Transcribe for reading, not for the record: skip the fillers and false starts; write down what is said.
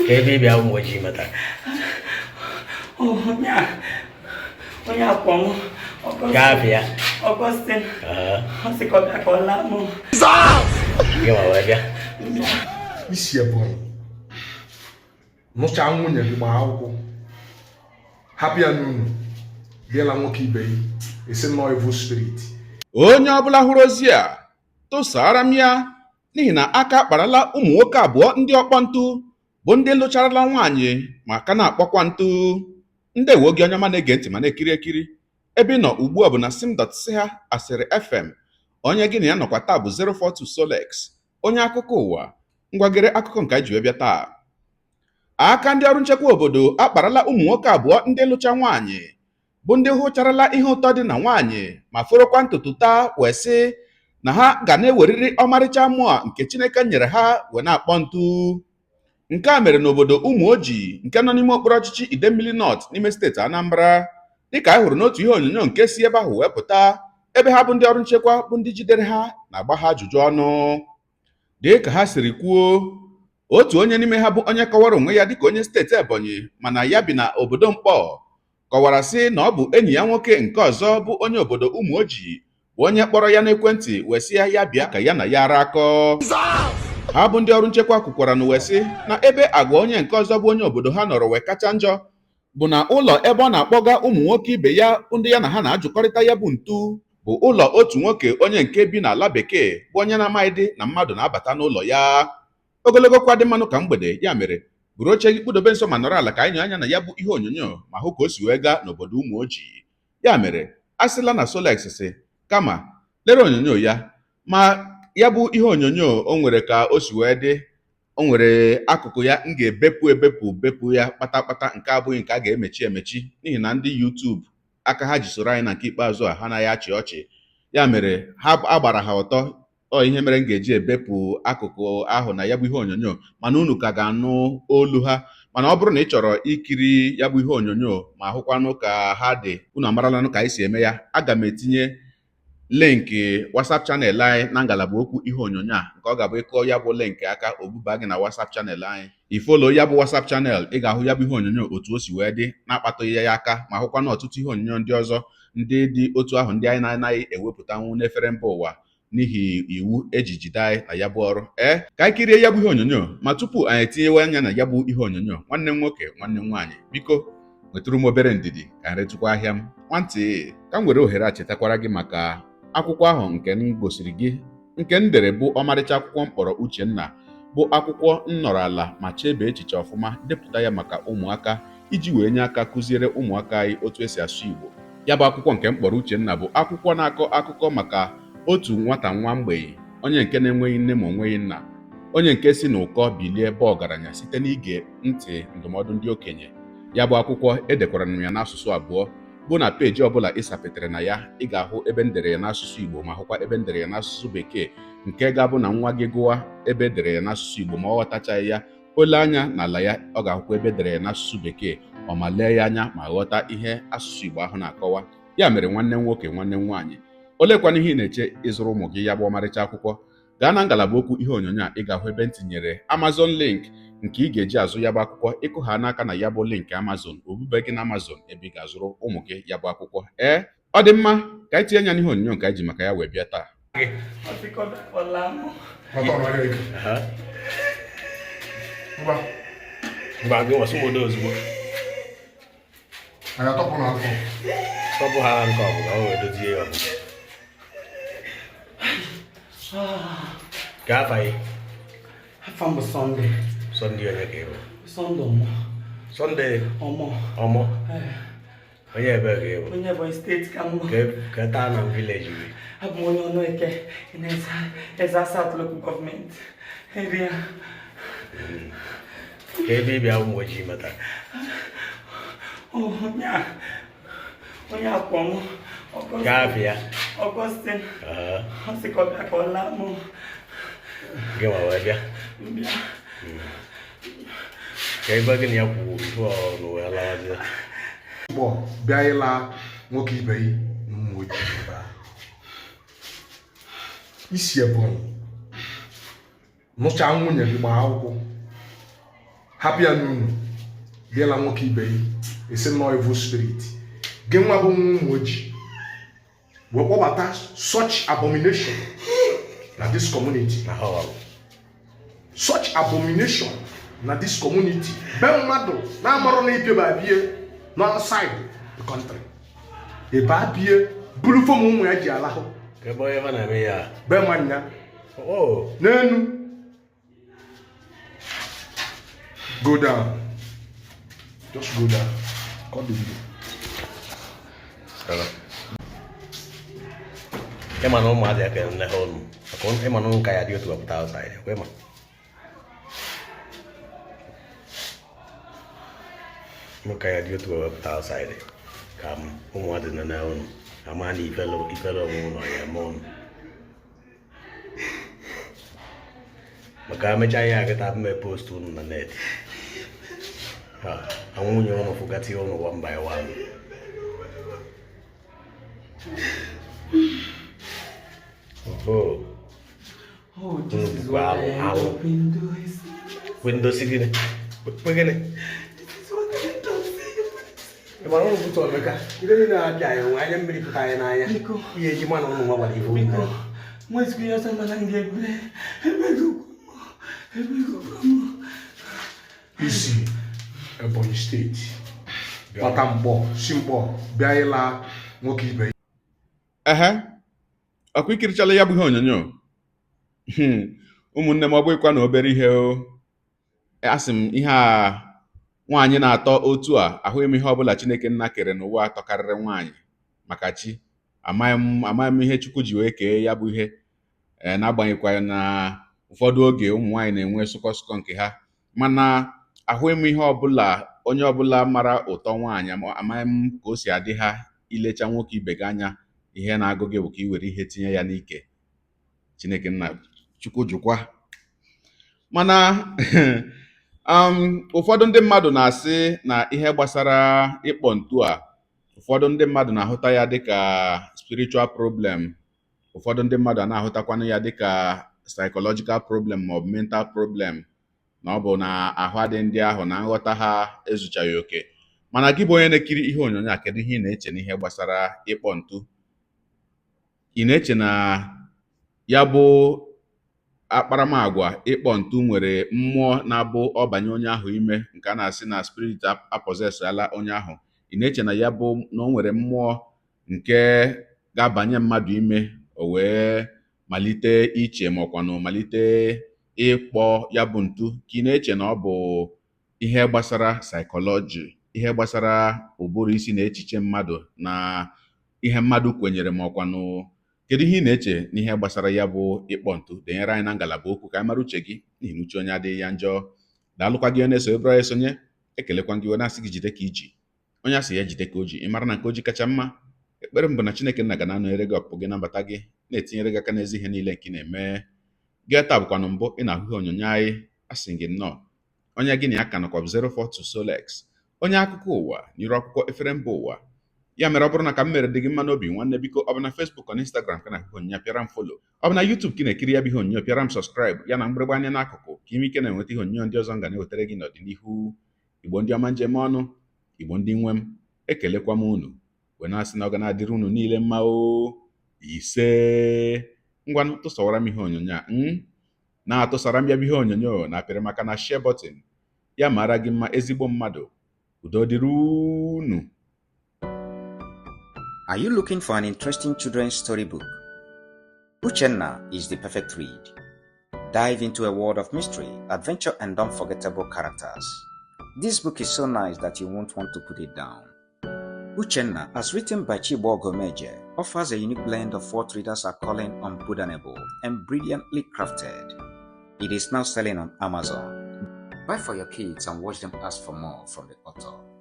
Baby, be out with you, mother. Oh, yeah. Oh, yeah, Pomo. Gavia. Augustine. Você come a cola, amor. Give away, yeah. Isi ebonyi nụcha nwunye gị gbaa akwụkwọ hapụ ya n'unu biela nwoke ibe ya esi nnọọ evil spirit. Onye ọbụla hụrụ ozi a tụsara m ya n'ihi na aka akparala ụmụ nwoke abụọ ndị ọkpọ ntụ bụ ndị lụcharala nwaanyị ma ka na-akpọkwa ntụ. Ndewo gị onye ọma na-ege ntị ma na-ekiri ekiri ebe ị nọ ugbu a bụ na sim.si ha asịrị FM. Onye gị na ya nọkwa taa bụ 042 Solex, onye akụkọ ụwa. Ngwagere akụkọ nke anyị ji wee bịa taa. Aka ndị ọrụ nchekwa obodo akparala ụmụ nwoke abụọ ndị lụcha nwaanyị bụ ndị hụcharala ihe ụtọ dị na nwaanyị ma forokwa ntutu taa wee sị na ha ga na-eweriri ọmarịcha mmụọ nke Chineke nyere ha wee na-akpọ ntụ. Nke a mere n'obodo Ụmụoji nke nọ n'ime okpuru ọchịchị Idemmili North n'ime steeti Anambra, dịka anyị hụrụ n'otu ihe onyonyo nke si ebe ahụ wee pụta, ebe ha bụ ndị ọrụ nchekwa bụ ndị jidere ha na-agba ha ajụjụ ọnụ. Dịka ha siri kwuo, otu onye n'ime ha bụ onye kọwara onwe ya dịka onye steeti Ebonyi mana ya bi na obodo Mkpọ kọwara sị na ọ bụ enyi ya nwoke nke ọzọ bụ onye obodo Ụmụoji bụ onye kpọrọ ya n'ekwentị wee sị ya bịa ka ya na ya rakọ. Ha bụ ndị ọrụ nchekwa kwukwara na wee sị na ebe agwa onye nke ọzọ bụ onye obodo ha nọrọ wee kacha njọ bụ na ụlọ ebe ọ na-akpọga ụmụ nwoke ibe ya ndị ya na ha na-ajụkọrịta ya bụ ntu bụ ụlọ otu nwoke onye nke bi n'ala bekee bụ onye na-amaghị dị na mmadụ na-abata n'ụlọ ya. Ogologo kwa dị mmanụ ka mgbede, ya mere buru oche gị kpụdobe nso ma nọrọ ala ka anyị anya na ya bụ ihe onyonyo ma hụ ka o si wee gaa n'obodo Ụmụoji. Ya mere a sịla na Solex sị kama lere onyonyo ya, ma ya bụ ihe onyonyo o nwere ka o si wee dị, o nwere akụkụ ya m ga-ebepụ ya kpatakpata, nke abụghị nke a ga-emechi emechi n'ihi na ndị YouTube aka ha ji soro anyị na nke ikpeazụ a ha anaghị achị ọchị. Ya mere ha agbara ha ọtọ, ihe mere m ga-eji ebepụ akụkụ ahụ na ya bụ ihe onyonyo, mana unu ka ga-anụ olu ha. Mana ọ bụrụ na ị chọrọ ikiri ya bụ ihe onyonyo ma hụkwanụ ka ha dị, unu amaralanụ ka anyị si eme ya, aga m etinye linki WhatsApp chanel anyị na ngalaba okwu ihe onyonyo a, nke ọ ga-abụ ịkọ ya bụ linki aka obuba gị na WhatsApp chanel anyị. Ifolo ya bụ WhatsApp chanel, ị ga-ahụ ya bụ ihe onyonyo otu o si wee dị na-akpatụghị ya aka, ma hụkwanụ ọtụtụ ihe onyonyo ndị ọzọ ndị dị otu ahụ ndị anyị na-anaghị ewepụtanwu n'efere mba ụwa n'ihi iwu eji jide anyị na ya bụ ọrụ. Ka anyị kirie ya bụ ihe onyonyo, ma tupu anyị etinyewe anya na ya bụ ihe onyonyo, nwanne m nwoke nwanne m nwaanyị, biko nwetụrụ m obere ndidi ka m retụkwa ahịa m nwantị ka m were ohere a chetakwara gị maka akwụkwọ ahụ nke m gosiri gị, nke m dere bụ ọmarịcha akwụkwọ mkpọrọ Uchenna, bụ akwụkwọ m nọrọ ala ma chebe echiche ọfụma depụta ya maka ụmụaka iji wee nye aka kụziere ụmụaka anyị otu esi asụ Igbo. Ya bụ akwụkwọ nke mkpọrọ Uchenna bụ akwụkwọ na-akọ akụkọ maka otu nwata nwa mgbei, onye nke na-enweghị nne ma onweghị nna, onye nke si n'ụkọ bilie ebe ọgaranya site n'ige ntị ndụmọdụ ndị okenye. Ya bụ akwụkwọ edekwara m ya n'asụsụ abụọ, bụ na peji ọbụla ịsapetere na ya ị ga-ahụ ebe ndere ya n'asụsụ Igbo ma hụkwa ebe ndere ya n'asụsụ Bekee, nke ga-abụ na nwa gị gụwa ebe edere ya n'asụsụ Igbo ma ọ ghọtachaghị ya, o lee anya n'ala ya ọ ga-ahụkwa ebe edere ya n'asụsụ Bekee, ọ ma lee ya anya ma ghọta ihe asụsụ Igbo ahụ na-akọwa. Ya mere nwanne m nwoke nwanne m nwaanyị, olekwana ihe ị na-eche ịzụrụ ụmụ gị ya bụ ọmarịcha akwụkwọ? Gaa na ngalaba okwu ihe onyonyo a, ị ga-ahụ ebe m tinyere Amazon link nke ị ga-eji azụ ya bụ akwụkwọ. Ịkụ ha n'aka na ya bụ link Amazon, obube gị na Amazon ebe ị ga-azụrụ ụmụ gị ya bụ akwụkwọ. Ọ dị mma ka anyị tinye anya n'ihe onyonyo nke anyị ji maka ya wee bịa taa. Tọpụ ha nke ọbụla o wee dozie ya ọbụla. Ka afa gị? Afa m bụ Sunday. Sunday onye ka ị bụ? Sunday ọmọ. Sunday ọmọ. Onye ebe ka ị bụ? Onye Ebonyi steeti ka m bụ. Ka taa na village gị? Abụ m onye Ọnụeke in Ezza South Local Government area. Ka ebe ị bịa Ụmụoji mata? Onye akwọ m Gavia. Augustine. Ọ sị ka ọ bịa ka ọ laa m. Gị ma wee bịa? Ka ebe gị na ya kwuru ihu ọrụ wee lawazie? Bịa ịla nwoke ibe ya n'Ụmụoji ebe a. Isi Ebonyi nụcha nwunye gị gbaa akwụkwọ happy noon biela nwoke ibe yi esi nnọọ evil spirit gị nwa bụ ụmụ ojii wee kpọbata such abomination na this community such abomination na this community be mmadụ na-amarụ na ipieba bie n'outside the country ebe abie bulu fom ụmụ ya ji alahụ be nwanya n'enu go down. Just go down. Cut the video. Emang no mau ada kayak nehon. Aku emang no kayak dia tuh tahu saya. Aku emang. No kayak dia tuh tahu saya deh. Kamu mau ada nehon. Amani fellow mau ya mon. Maka mencaya kita post tu na net. Ang unyo no fugati ono one by one. Oh, this is what I end up Windows. Windows segini. Begini. This is what I end up seeing. Emang ono butuh mereka. Kita ni nak jaya, aja beri pertanyaan aja. Niko. Iya gimana ono mau balik phone. Niko. Mas kuya sama nang dia gue. Isi Ebonyi steeti kpata mkpọ si mkpọ bịa ịla nwoke ibe ọkwa ikirichala ya bụ ihe onyonyo ụmụnne m ọ bụghịkwa na obere ihe asị m ihe a nwaanyị na-atọ otu a ahụghị m ihe ọbụla Chineke nna kere n'ụwa atọ karịrị nwaanyị maka chi amaghị m ihe Chukwu ji wee kee ya bụ ihe n'agbanyeghịkwa na ụfọdụ oge ụmụ nwaanyị na-enwe sụkọ nke ha mana ahụghị m ihe ọbụla onye ọbụla mara ụtọ nwaanyị amaghị m ka o si adị ha ilecha nwoke ibe gị anya ihe na-agụ gị bụ ka i were ihe tinye ya n'ike. Chineke nna Chukwu jụkwa mana ụfọdụ ndị mmadụ na-asị na ihe gbasara ịkpọ ntu a ụfọdụ ndị mmadụ na-ahụta ya dịka spiritual problem, ụfọdụ ndị mmadụ a na-ahụtakwanụ ya dịka psychological problem ma ọ bụ mental problem, na ọ bụ na ahụ adị ndị ahụ na nghọta ha ezuchaghị oke. Mana gị bụ onye na-ekiri ihe onyonyo a, kedu ihe ị na-eche n'ihe gbasara ịkpọ ntu? Ị na-eche na ya bụ akparamagwa ịkpọ ntu nwere mmụọ na-abụ ọbanye onye ahụ ime nke a na-asị na spirit apọzesala onye ahụ? Ị na-eche na ya bụ na o nwere mmụọ nke ga-abanye mmadụ ime o wee malite iche ma ọkwanụ malite ịkpọ ya bụ ntu? Ka ị na-eche na ọ bụ ihe gbasara saịkọlọji, ihe gbasara ụbụrụ isi na echiche mmadụ na ihe mmadụ kwenyere ma ọkwanụ? Kedu ihe ị na-eche n'ihe gbasara ya bụ ịkpọ ntu? Denyere anyị na ngalaba okwu ka anyị mara uche gị, n'ihi na uche onye adịghị ya njọ. Daalụkwa gị onye na-eso ebere anyị esonye, ekelekwa gị onye asị gị jide ka iji, onye asị ya jide ka o ji, ị mara na nke o ji kacha mma. Ekpere m bụ na Chineke nna ga na-anọnyere gị ọpụpụ gị na mbata gị, na-etinyere gị aka n'ezi ihe niile nke ị na-eme. Gị taa bụkwanụ mbụ ị na-ahụ ihe onyonyo anyị, asị gị nnọọ. Onye gị na ya ka nọkwa bụ 042 Solex, onye akụkọ ụwa n'iru akwụkwọ efere mba ụwa. Ya mere ọ bụrụ na ka m mere dị gị mma n'obi nwanne, biko ọ bụ na Facebook na Instagram ka na-ahụ onyonyo pịara m follow, ọ bụ na YouTube ka ị na-ekiri ya bụ ihe onyonyo pịara m subscribe ya na mgbịrịgba anya n'akụkụ ka ime ike na-enweta ihe onyonyo ndị ọzọ m ga na-ewetara gị n'ọdịnihu. Igbo ndị ọma njem ọnụ, Igbo ndị nwe m, ekelekwa m unu wee na-asị na ọ ga na-adịrị unu niile mma o. Ise ngwanụ tụsawara m ihe onyonyo a na-atụsara m ya bụ ihe onyonyo na apịrị maka na share button ya mara gị mma ezigbo mmadụ. Udo dịrị unu. Are you looking for an interesting children's storybook? Uchenna is the perfect read. Dive into a world of mystery, adventure, and unforgettable characters. This book is so nice that you won't want to put it down. Uchenna, as written by Chibogo Meje, offers a unique blend of what readers are calling unpardonable and brilliantly crafted. It is now selling on Amazon. Buy for your kids and watch them ask for more from the author.